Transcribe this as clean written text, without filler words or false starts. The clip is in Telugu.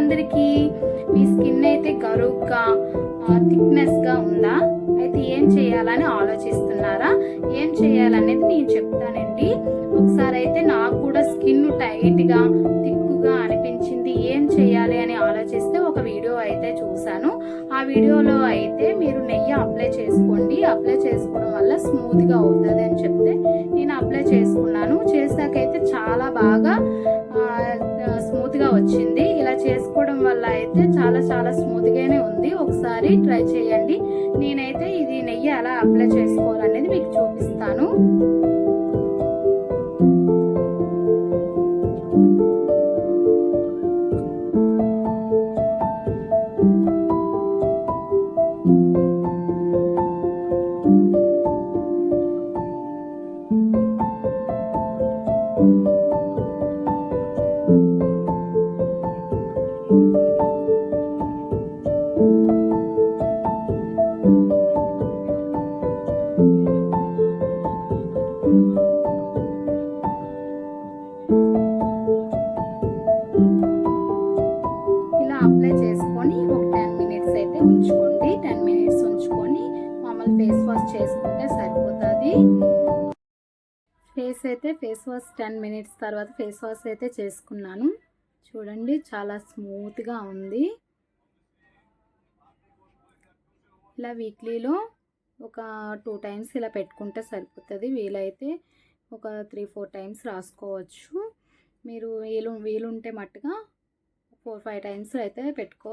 అందరికీ. మీ స్కిన్ అయితే గరుగ్గా థిక్నెస్గా ఉందా? అయితే ఏం చేయాలని ఆలోచిస్తున్నారా? ఏం చేయాలనేది నేను చెప్తానండి. ఒకసారి అయితే నాకు కూడా స్కిన్ టైట్గా థిక్గా అనిపించింది. ఏం చేయాలి అని ఆలోచిస్తే ఒక వీడియో అయితే చూశాను. ఆ వీడియోలో అయితే మీరు నెయ్యి అప్లై చేసుకోండి, అప్లై చేసుకోవడం వల్ల స్మూత్గా అవుతుంది అని చెప్తే నేను అప్లై చేసుకున్నాను. చేసాకైతే చాలా బాగా స్మూత్గా వచ్చింది. ఇలా చేసుకోవడం వల్ల అయితే చాలా చాలా స్మూత్గానే ఉంది. ఒకసారి ట్రై చేయండి. నేనైతే ఇది నెయ్యి ఎలా అప్లై చేసుకోవాలనేది మీకు చూపిస్తాను. ఇలా అప్లై చేసుకొని ఒక 10 మినిట్స్ అయితే ఉంచుకోండి. 10 మినిట్స్ ఉంచుకొని మామూలు ఫేస్ వాష్ చేసుకుంటే సరిపోతుంది. ఫేస్ వాష్ 10 మినిట్స్ తర్వాత ఫేస్ వాష్ అయితే చేసుకున్నాను. చూడండి చాలా స్మూత్గా ఉంది. ఇలా వీక్లీలో ఒక 2 టైమ్స్ ఇలా పెట్టుకుంటే సరిపోతుంది. వీలైతే ఒక 3-4 టైమ్స్ రాసుకోవచ్చు. మీరు వీలుంటే మట్టుగా 4-5 టైమ్స్ అయితే పెట్టుకోవచ్చు.